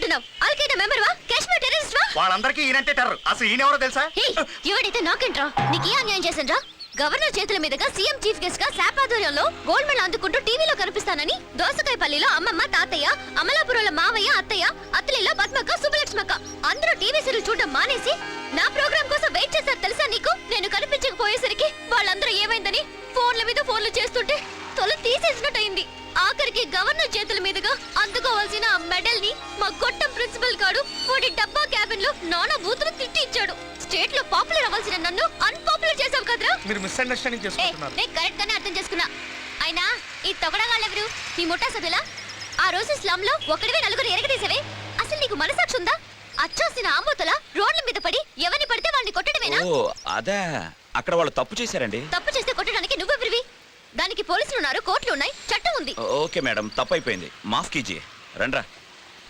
మాట్లాడుతున్నావు? Al-Qaeda member వా? Kashmir terrorist వా? వాళ్ళందరికీ ఈయనంటే టెర్రర్. అసలు ఈయన ఎవరో తెలుసా? ఎవడైతే నాకేంట్రా? నీకే అన్యాయం చేశాన్రా? గవర్నర్ చేతుల మీదుగా సీఎం చీఫ్ గెస్ట్ గా శాప్ ఆధ్వర్యంలో గోల్డ్ మెడల్ అందుకుంటూ టీవీలో కనిపిస్తానని దోసకాయపల్లిలో అమ్మమ్మ, తాతయ్య, అమలాపురంలో మావయ్య, అత్తయ్య, అత్తలిలో పద్మక్క, సుబ్బలక్ష్మక్క అందరూ టీవీ సీరియల్ చూడడం మానేసి నా ప్రోగ్రామ్ కోసం వెయిట్ చేశారు తెలుసా నీకు? నేను కనిపించకపోయేసరికి వాళ్ళందరూ ఏమైందని ఫోన్ల మీద ఫోన్లు చేస్తుంటే తొల తీసేసినట్టయింది. ఆఖరికి గవర్నర్ చేతుల మీదుగా అందుకోవాల్సిన ఆ మెడల్ ని మా గొట్టం ప్రిన్సిపల్ గారు వాడి డబ్బా క్యాబిన్ లో నానా బూతులు తిట్టి ఇచ్చాడు. స్టేట్ లో పాపులర్ అవ్వాల్సిన నన్ను అన్పాపులర్ చేసావు కదరా? మీరు మిస్అండర్స్టాండింగ్ చేసుకుంటున్నారు. నేను కరెక్ట్ గానే అర్థం చేసుకున్నా. అయినా ఈ తొగడగాళ్ళెవరు? నీ ముఠా సభ్యులా? ఆ రోజు స్లమ్ లో ఒకడివే నలుగురు ఎరగదీసేవే. అసలు నీకు మనసాక్షి ఉందా? అచ్చోసిన ఆంబోతల రోడ్ల మీద పడి ఎవరిని పడితే వాళ్ళని కొట్టడమేనా? ఓ అదే, అక్కడ వాళ్ళు తప్పు చేశారండి. తప్పు చేస్తే కొట్టడానికి నువ్వెవరివి? దానికి పోలీసులు ఉన్నారు, కోర్టులు ఉన్నాయి, చట్టం ఉంది. ఓకే మేడం, తప్పైపోయింది, మాఫ్ కీజియే. రండ్రా.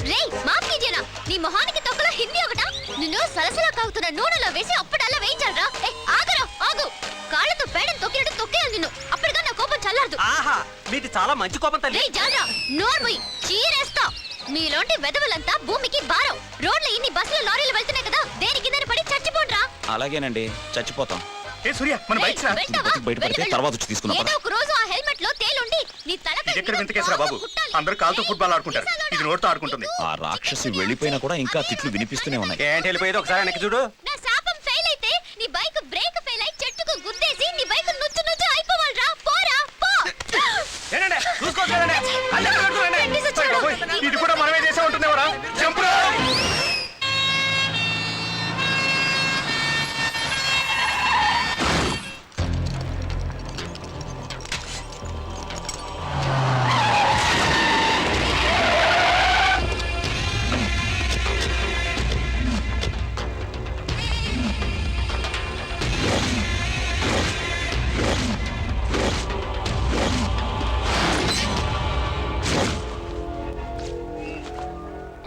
రేయ్, మాఫ్ కీజియేనా? నీ మొహానికి తొక్కలో హిందీ ఒకటా? నిన్ను సలసలా కాగుతున్న నూనెలో వేసి అప్పుడల్లా వేయించాలరా? ఆగరా, ఆగు. కాళ్ళతో పేడను తొక్కినట్టు తొక్కేయాలి నిన్ను. అప్పటిగా నా కోపం చల్లారదు. ఆహా, మీది చాలా మంచి కోపం తల్లి. రేయ్ జాలరా, నోర్ముయ్, చీరేస్తా. మీలోంటి వెదవలంతా భూమికి భారం. రోడ్ల ఇన్ని బస్సులు లారీలు వెళ్తున్నాయి కదా, దేని కింద పడి చచ్చిపోండ్రా. అలాగేనండి, చచ్చిపోతాం. ఏ సూర్య, మన బైక్స్ రా. బయటపడితే తర్వాత వచ్చి తీసుకుందాం. ఏదో ఒక రోజు ఆ హెల్మెట్ లో తేలుండి నీ తలపై ఎక్కడ వింతకేసరా బాబు? అందరూ కాలుతో ఫుట్బాల్ ఆడుకుంటారు, ఇది నోటితో ఆడుకుంటుంది. ఆ రాక్షసి వెళ్ళిపోయినా కూడా ఇంకా తిట్లు వినిపిస్తూనే ఉన్నాయి. ఏంటి వెళ్ళిపోయేది? ఒకసారి వెనక్కి చూడు. నా శాపం ఫెయిల్ అయితే నీ బైక్ బ్రేక్ ఫెయిల్ అయి చెట్టుకు గుద్దేసి నీ బైక్ నుచ్చు నుచ్చు అయిపోవాలిరా. పోరా పో. ఏంటండి చూసుకోవట్లేదండి. ఇది కూడా మనమే చేసే ఉంటుందేవరా? చంపురా.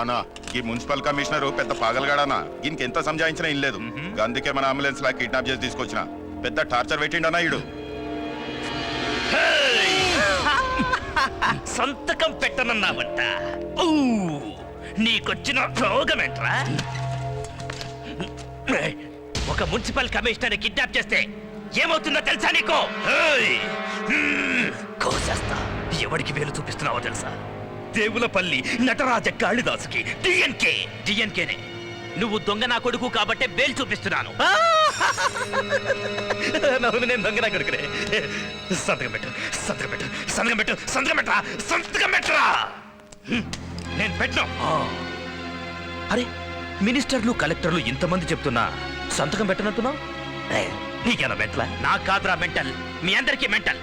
అన్నా, ఈ మున్సిపల్ కమిషనర్ పెద్ద పాగలగాడనా? ఇంకెంత సంజాయించినా ఇన్ లేదు. అందుకే మన అంబులెన్స్ లా కిడ్నాప్ చేసి తీసుకొచ్చిన. పెద్ద టార్చర్ పెట్టిండనా ఈడు. సంతకం పెట్టనన్నావంట. నీకొచ్చిన రోగమేంట్రా? ఒక మున్సిపల్ కమిషనర్ కిడ్నాప్ చేస్తే ఏమవుతుందో తెలుసా నీకు? కోసేస్తా. ఎవడికి వేలు చూపిస్తున్నావో తెలుసా? దేవులపల్లి నటరాజ కాళిదాసుకి డిఎన్కేనే. నువ్వు దొంగ నా కొడుకు కాబట్టే బెయిల్ చూపిస్తున్నాను. నవ్వు, నేను దొంగ నా కొడుకునే. సంతకం పెట్టు, సంతకం పెట్టు, సంతకం పెట్టు, సంతకం పెట్టరా, సంతకం పెట్టరా. నేను పెట్టను. అరే, మినిస్టర్లు కలెక్టర్లు ఇంతమంది చెప్తున్నా సంతకం పెట్టనంటున్నావు? నీకేనా మెంటల్? నా కాదురా మెంటల్, మీ అందరికీ మెంటల్.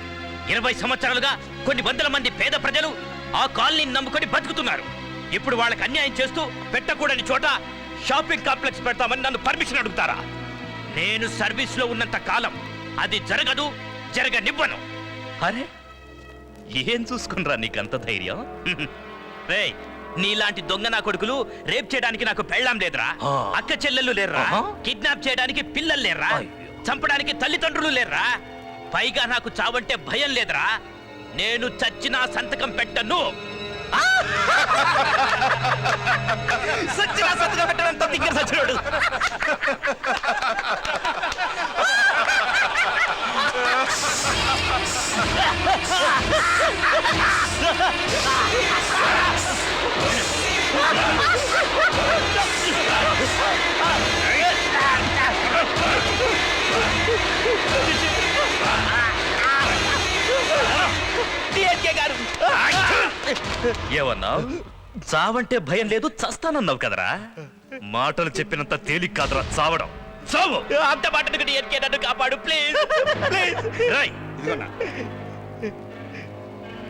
20 సంవత్సరాలుగా కొన్ని వందల మంది పేద ప్రజలు ఆ కాలనీని నమ్ముకొని బతుకుతున్నారు. ఇప్పుడు వాళ్ళకి అన్యాయం చేస్తూ పెట్టకూడని చోట షాపింగ్ కాంప్లెక్స్ పెడతామని నన్ను పర్మిషన్ అడుగుతారా? నేను సర్వీస్ లో ఉన్నంత కాలం అది జరగదు, జరగనివ్వను. అరే, ఏం చూసుకునరా నీకంత ధైర్యం? రేయ్, నీలాంటి దొంగ నా కొడుకులు రేప్ చేయడానికి నాకు పెళ్ళాం లేదురా, అక్క చెల్లెళ్ళు లేర్రా, కిడ్నాప్ చేయడానికి పిల్లలు లేర్రా, చంపడానికి తల్లిదండ్రులు లేర్రా. పైగా నాకు చావంటే భయం లేదురా. నేను చచ్చినా సంతకం పెట్టను. సచ్చినా సంతకం పెట్టనంత దగ్గర సచ్చినాడు. ఏమన్నావు? చావంటే భయం లేదు, చస్తానన్నావు కదరా. మాటలు చెప్పినంత తేలిక కాదురా చావడం. చావు. అంత మాటను నన్ను కాపాడు ప్లీజ్.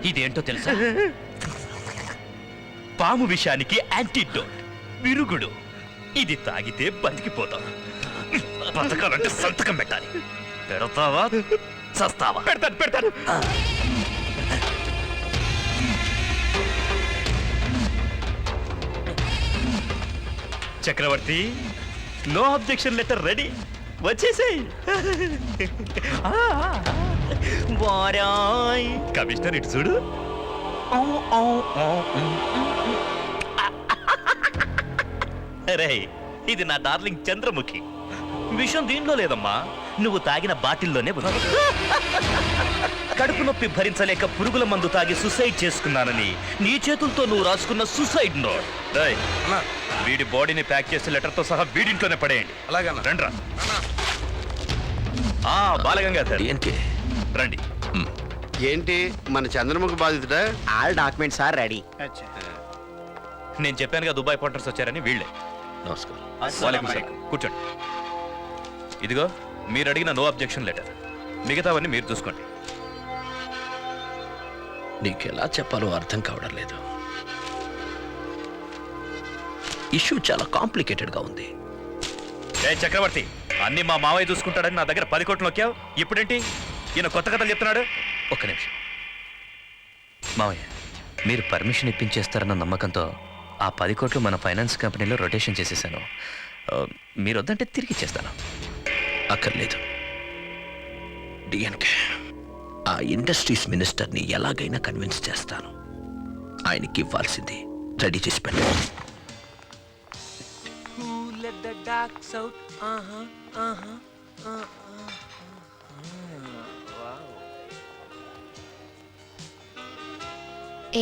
ఇదేంటో తెలుసా? పాము విషానికి యాంటీడోట్, విరుగుడు. ఇది తాగితే బతికిపోతాం. బతకాలంటే సంతకం పెట్టాలి. పెడతావా చస్తావా? పెడతాను. చక్రవర్తి, నో అబ్జెక్షన్ లెటర్ రెడీ. వచ్చేసేయ్. కమిషనర్ ఇటు చూడు. రే ఇది నా డార్లింగ్ చంద్రముఖి. విషయం దీనిలో లేదమ్మా, నువ్వు తాగిన బాటిల్లోనే ఉంది. కడుపు నొప్పి భరించలేక పురుగుల మందు తాగి సుసైడ్ చేసుకున్నానని నీ చేతులతో నువ్వు రాసుకున్న సుసైడ్ నోట్. రేయ్, వీడి బాడీని ప్యాక్ చేసి లెటర్తో సహా వీడింట్లోనే పడేయండి. అలాగే రండ్రా. బాలగంగాధర్ ఏంటి రండి. ఏంటి మన చంద్రముఖి బాధితుడా? All documents are ready. నేను చెప్పానుగా దుబాయ్ పోర్టర్స్ వచ్చారని వీళ్ళే. నమస్కారం. వాలేకుమ్ సలాం. కూర్చోండి. ఇదిగో మీరు అడిగిన నో అబ్జెక్షన్ లెటర్, మిగతావన్నీ మీరు చూసుకోండి. నీకు ఎలా చెప్పాలో అర్థం కావడం లేదు. ఇష్యూ చాలా కాంప్లికేటెడ్గా ఉంది. ఏ చక్రవర్తి, అన్ని మా మావయ్య చూసుకుంటాడని నా దగ్గర 10 కోట్లు నొక్కావు. ఇప్పుడేంటి ఈయన కొత్త కథలు చెప్తున్నాడు? ఒక్క నిమిషం మావయ్య, మీరు పర్మిషన్ ఇప్పించేస్తారన్న నమ్మకంతో ఆ 10 కోట్లు మన ఫైనాన్స్ కంపెనీలో రొటేషన్ చేసేసాను. మీరు వద్దంటే తిరిగి ఇచ్చేస్తాను. అక్కర్లేదు. డిఎన్కే ఆ ఇండస్ట్రీస్ మినిస్టర్ని ఎలాగైనా కన్విన్స్ చేస్తాను. ఆయనకి ఇవ్వాల్సింది రెడీ చేసి పెట్టాను.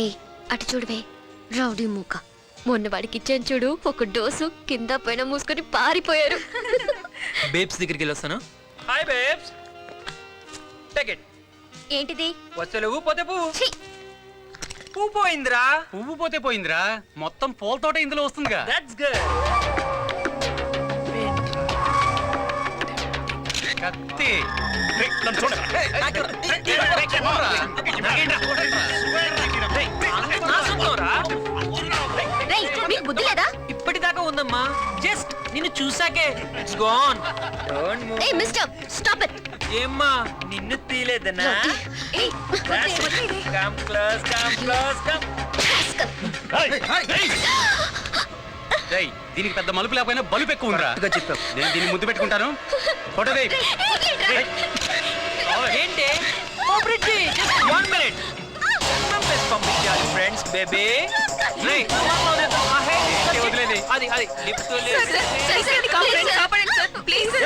ఏ అటు చూడవే, రౌడీ మూక. మొన్న వాడికి ఇచ్చాను చూడు ఒక డోసు, కింద పైన మూసుకొని పారిపోయారు. బేబ్స్ దగ్గరికి వెళ్ళొస్తాను. Hi babes. Take it. ఏంటిది? వచ్చలేవు పోతే పువ్వు. ఛీ! పువ్వు పోయిందిరా. పువ్వు పోతే పోయిందిరా, మొత్తం పూలతోట ఇందులో వస్తుందిగా. That's good. కత్తి రేయ్, నన్ను చూడరా. రేయ్, మీకు బుద్ధి లేదా? ఇప్పటిదాకా ఉందమ్మా, జస్ట్ నిన్ను చూసాకే ఇట్స్ గాన్. ఏ మిస్టర్, స్టాప్ ఇట్. ఏమ్మా నిన్ను తీలేదనా? ఏయ్, వదిలేయ్. Come close, come close, come. రేయ్, దీనికి పెద్ద మలుపు లేకపోయినా బలుపు ఎక్కువ ఉందిరా. చెప్పావు. నేను దీన్ని ముద్దు పెట్టుకుంటాను. ఫోటో దే. ఏంటి కోబ్రిడ్జి? Just 1 minute. పంపించాలి ఫ్రెండ్స్ బేబీ. వదిలేది. అది లిఫ్ట్ ప్లీజ్.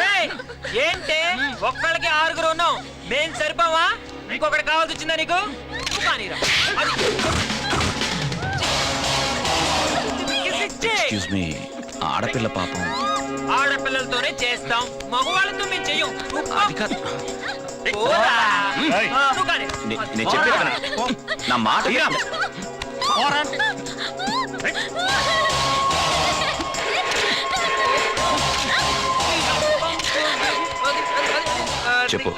ఏంటి ఒక్కళ్ళకి 6 ఉన్నాం, మేం సరిపోవా? ఇంకొకటి కావాల్సి వచ్చిందా నీకు? కానీరా. ఎక్స్క్యూజ్ మీ, ఆడపిల్ల పాపం. ఆడపిల్లలతోనే చేస్తాం, మగవాళ్ళతో మేము చెయ్యం. అది కాదు. పోరా. ఏయ్. నువ్వు కానీ. నేను చెప్పేది వినండి. నా మాట వినండి. చెప్పు.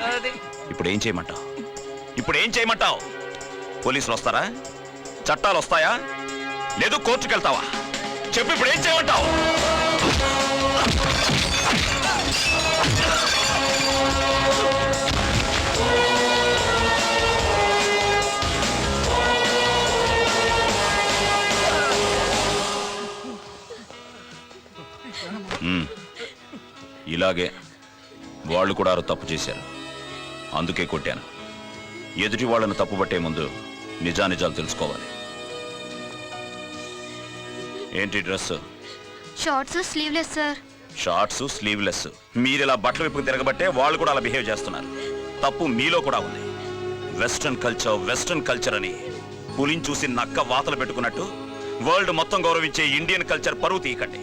ఇప్పుడు ఏం చేయమంటావు? ఇప్పుడు ఏం చేయమంటావు? పోలీసులు వస్తారా? చట్టాలు వస్తాయా? లేదు కోర్టుకు వెళ్తావా? చెప్పు, ఇప్పుడు ఏం చేయమంటావు? ఇలాగే వాళ్ళు కూడా తప్పు చేశారు, అందుకే కొట్టాను. ఎదుటి వాళ్ళను తప్పు పట్టే ముందు నిజానిజాలు తెలుసుకోవాలి. ఏంటి dress? Shorts sleeveless sir. Shorts sleeveless. మీరు ఇలా బట్టలు విప్పుకు తిరగబట్టే వాళ్ళు కూడా అలా బిహేవ్ చేస్తున్నారు. తప్పు మీలో కూడా ఉంది. వెస్ట్రన్ కల్చర్ అని పులిని చూసి నక్క వాతలు పెట్టుకున్నట్టు వరల్డ్ మొత్తం గౌరవించే ఇండియన్ కల్చర్ పరువు తీయకండి.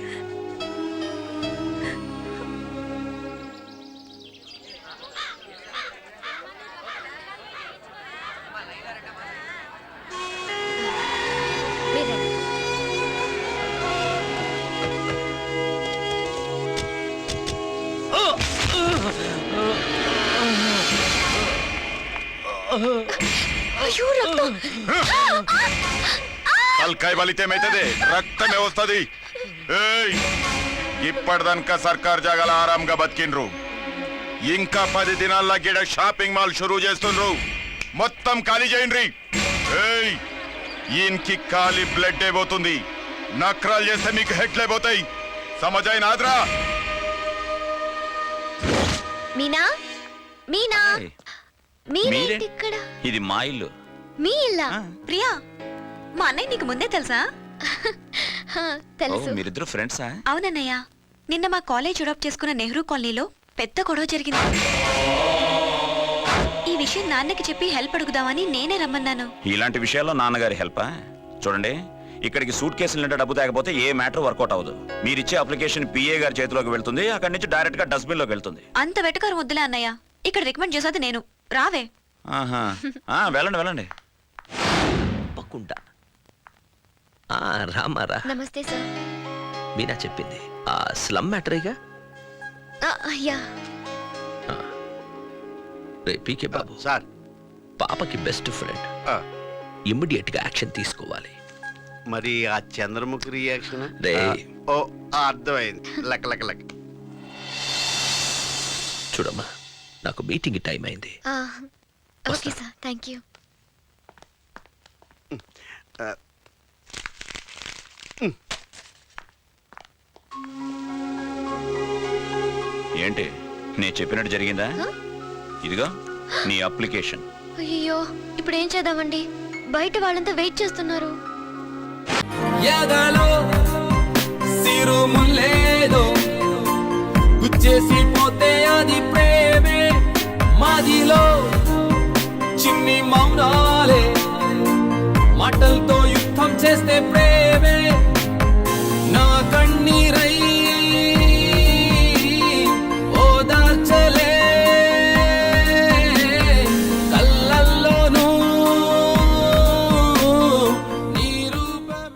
అయ్యో, రక్తం. తలకాయ బలితే ఏమైతుంది? రక్తమే వస్తుంది. ఏయ్, ఇప్పటిదాకా సర్కార్ జాగాల ఆరాంగా బతికిండ్రు. ఇంకా 10 దినాల్లో గిడ షాపింగ్ మాల్ షురూ చేస్తుండ్రు. మొత్తం ఖాళీ చేయండి. ఏయ్, ఈయనకి ఖాళీ బ్లడ్ అయిపోతుంది. నక్రాలు చేస్తే మీకు హెడ్లు అయిపోతాయి. సమజైన ఆద్రా. మీనా, మీనా, ఏయ్, మీరేంటి మీరే? ఇక్కడ? ఇది మా ఇల్లు. మీ ఇల్లా? ప్రియా, మా అన్నయ్య నీకు ముందే తెలుసా? హా, ఓ తెలుసు. మీరిద్దరు ఫ్రెండ్సా? అవునన్నయ్య, నిన్న మా కాలేజ్ అడాప్ట్ చేసుకున్న నెహ్రూ కాలనీలో పెద్ద గొడవ జరిగింది. ఈ విషయం నాన్నకి చెప్పి హెల్ప్ అడుగుదామని నేనే రమ్మన్నాను. ఇలాంటి విషయాల్లో నాన్నగారి హెల్పా? చూడండి, ఇక్కడికి సూట్ కేసులు నిండా డబ్బు తేకపోతే ఏ మ్యాటర్ వర్కౌట్ అవ్వదు. మీరిచ్చే అప్లికేషన్ పిఏ గారి చేతిలోకి వెళ్తుంది, అక్కడి నుంచి డైరెక్ట్ గా డస్ట్బిన్ లోకి వెళ్తుంది. అంత వెటకారం వద్దులే అన్నయ్య, ఇక్కడ రికమెండ్ చేసేది నేను. రావే. ఆహా. వెళ్ళండి వెళ్ళండి. తప్పకుండా రామారా. నమస్తే సార్. మీనా చెప్పింది ఆ స్లమ్ మ్యాటరేగా. యా. రే పీకే బాబు, సార్. పాపకి బెస్ట్ ఫ్రెండ్, ఇమ్మీడియట్ గా యాక్షన్ తీసుకోవాలి. మరి ఆ చంద్రముఖి రియాక్షన్? రే. ఓ అర్థమైంది. లెక్క లెక్క లెక్క. చూడమ్మా, నాకు మీటింగ్ టైం అయింది. Okay sir, thank you. ఏంటి, నేను చెప్పినట్టు జరిగిందా? ఇదిగో నీ అప్లికేషన్. అయ్యో, ఇప్పుడు ఏం చేద్దామండి? బయట వాళ్ళంతా వెయిట్ చేస్తున్నారు. ఎదలో సిరుములేదో గుచ్చేసి పోతే అది ప్రేమే, మాదిలో చిన్ని మౌనాలే మాటలతో యుద్ధం చేస్తే ప్రేమే, నా కన్నీరై